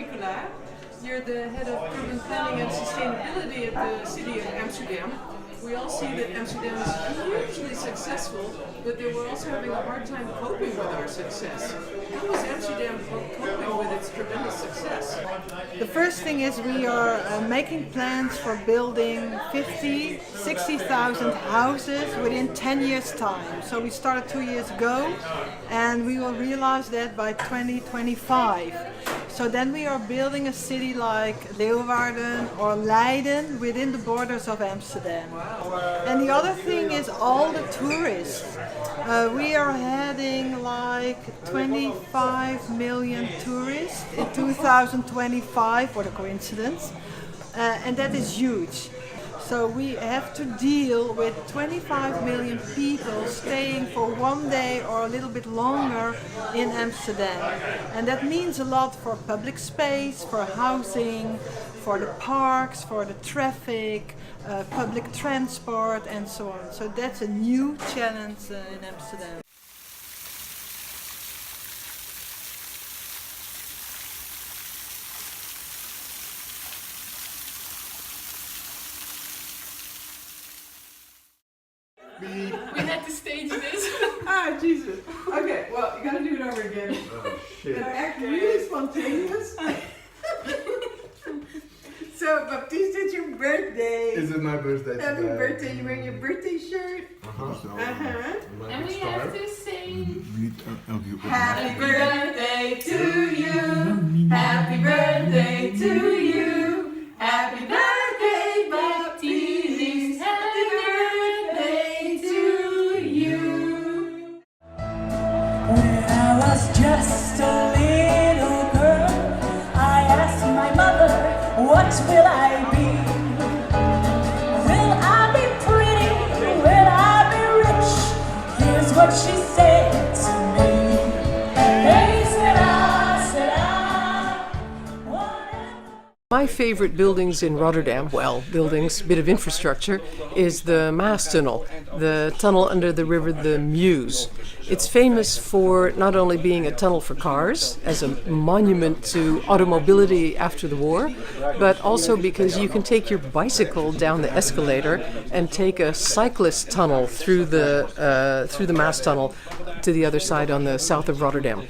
Agricola. You're the head of urban planning and sustainability at the city of Amsterdam. We all see that Amsterdam is hugely successful, but they were also having a hard time coping with our success. How is Amsterdam coping with its tremendous success? The first thing is we are making plans for building 60,000 houses within 10 years time. So we started 2 years ago and we will realize that by 2025. So then we are building a city like Leeuwarden or Leiden within the borders of Amsterdam. And the other thing is all the tourists. We are heading like 25 million tourists in 2025, what a coincidence. And that is huge. So we have to deal with 25 million people staying for one day or a little bit longer in Amsterdam. And that means a lot for public space, for housing, for the parks, for the traffic, public transport and so on. So that's a new challenge in Amsterdam. We had to stage this. Ah, Jesus. Okay, well, you gotta do it over again. Oh, shit. It acted really spontaneous. So, Baptiste, it's your birthday. Is it my birthday today? Happy birthday. You're wearing your birthday shirt. And we have to sing. Happy birthday to you. Happy birthday to you. Happy birthday, Baptiste. Happy birthday to you. When I was just a little girl, I asked my mother, what will I be? Will I be pretty? Will I be rich? Here's what she said to me. Hey, said I, whatever. My favorite buildings in Rotterdam, well, buildings, bit of infrastructure, is the Maastunnel, the tunnel under the river the Meuse. It's famous for not only being a tunnel for cars, as a monument to automobility after the war, but also because you can take your bicycle down the escalator and take a cyclist tunnel through the Maastunnel to the other side on the south of Rotterdam.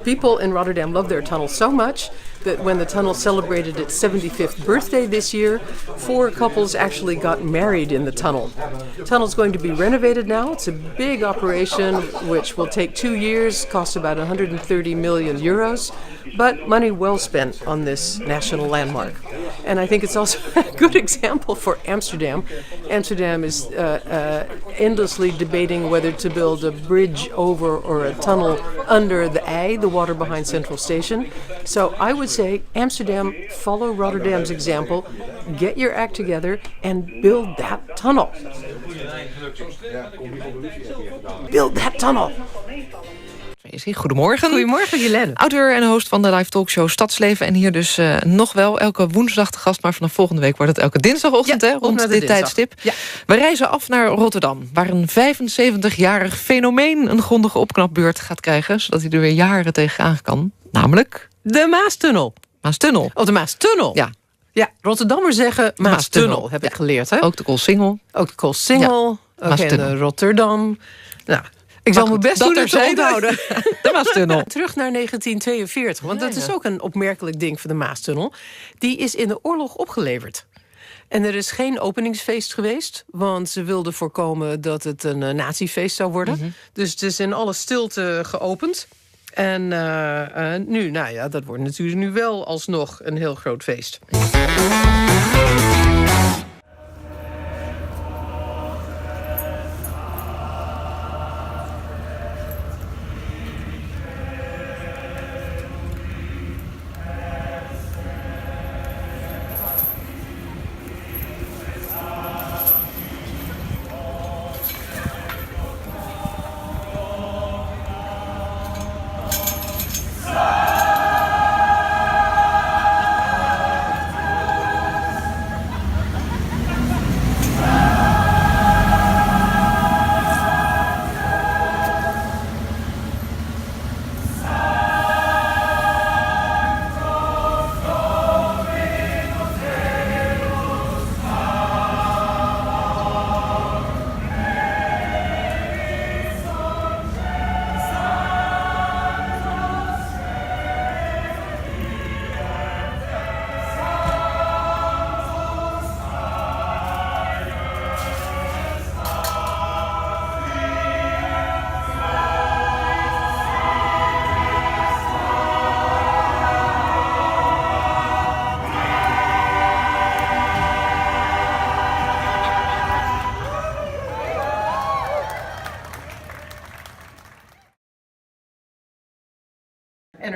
People in Rotterdam love their tunnel so much that when the tunnel celebrated its 75th birthday this year, 4 couples actually got married in the tunnel. The tunnel's going to be renovated now. It's a big operation which will take 2 years, cost about 130 million euros, but money well spent on this national landmark. And I think it's also a good example for Amsterdam. Amsterdam is endlessly debating whether to build a bridge over or a tunnel under the IJ, the water behind Central Station. So I would say, Amsterdam, follow Rotterdam's example, get your act together and build that tunnel. Build that tunnel. Tracy, goedemorgen. Goedemorgen, Jelenne. Auteur en host van de live talkshow Stadsleven. En hier dus nog wel elke woensdag te gast. Maar vanaf volgende week wordt het elke dinsdagochtend, Ja, hè, rond dit tijdstip. Ja. We reizen af naar Rotterdam. Waar een 75-jarig fenomeen een grondige opknapbeurt gaat krijgen. Zodat hij er weer jaren tegenaan kan. Namelijk De Maastunnel. Maastunnel. Oh, de Maastunnel. Ja. Ja, Rotterdammers zeggen Maastunnel, heb ik geleerd. Hè? Ook de Koolsingel. Ook de Koolsingel. Ja. Ook en Rotterdam. Nou, ik zal mijn best doen het te onthouden. De Maastunnel. Terug naar 1942, want dat is ook een opmerkelijk ding voor de Maastunnel. Die is in de oorlog opgeleverd. En er is geen openingsfeest geweest, want ze wilden voorkomen dat het een nazi-feest zou worden. Mm-hmm. Dus het is in alle stilte geopend. En nu, nou ja, dat wordt natuurlijk nu wel alsnog een heel groot feest.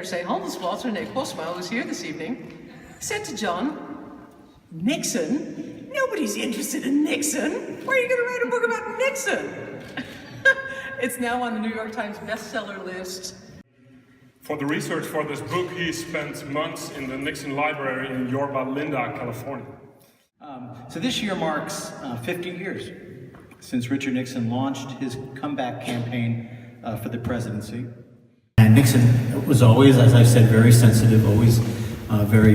NRC Handelsblad, René Posma, who's here this evening, said to John, Nixon? Nobody's interested in Nixon. Why are you going to write a book about Nixon? It's now on the New York Times bestseller list. For the research for this book, he spent months in the Nixon Library in Yorba Linda, California. So this year marks 50 years since Richard Nixon launched his comeback campaign for the presidency. And Nixon was always, as I said, very sensitive, always very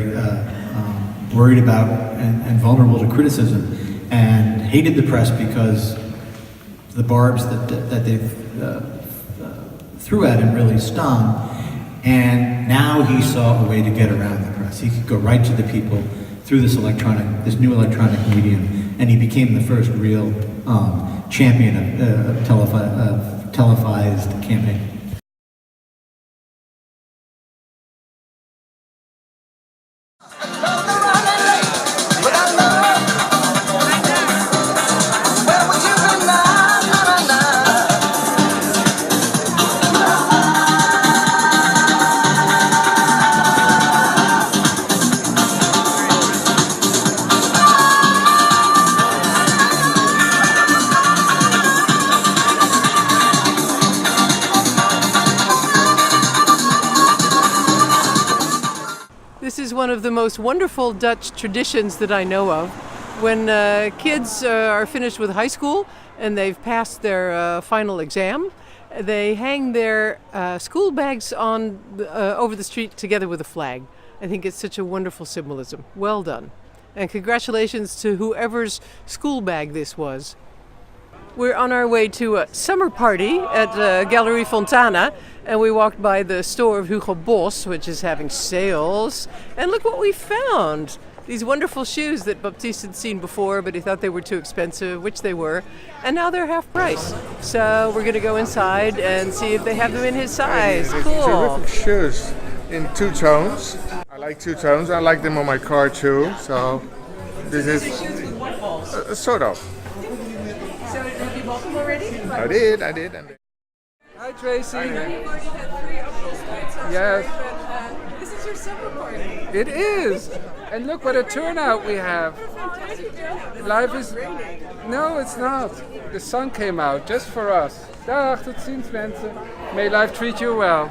worried about and vulnerable to criticism, and hated the press because the barbs that they threw at him really stung. And now he saw a way to get around the press. He could go right to the people through this new electronic medium, and he became the first real champion of televised campaign. This is one of the most wonderful Dutch traditions that I know of. When kids are finished with high school and they've passed their final exam, they hang their school bags on over the street together with a flag. I think it's such a wonderful symbolism. Well done. And congratulations to whoever's school bag this was. We're on our way to a summer party at Gallery Fontana, and we walked by the store of Hugo Boss, which is having sales. And look what we found! These wonderful shoes that Baptiste had seen before, but he thought they were too expensive, which they were. And now they're half price. So we're going to go inside and see if they have them in his size. Cool. Terrific shoes in two tones. I like two tones. I like them on my car too. So this is sort of. So have you bought them already? I did. Hi Tracy. You've already had 3 apples, right? So Yes. sorry, but this is your summer party. It is. And look what a turnout we have. Fantastic turnout. Life is... No, it's not. The sun came out just for us. Dag, tot ziens mensen. May life treat you well.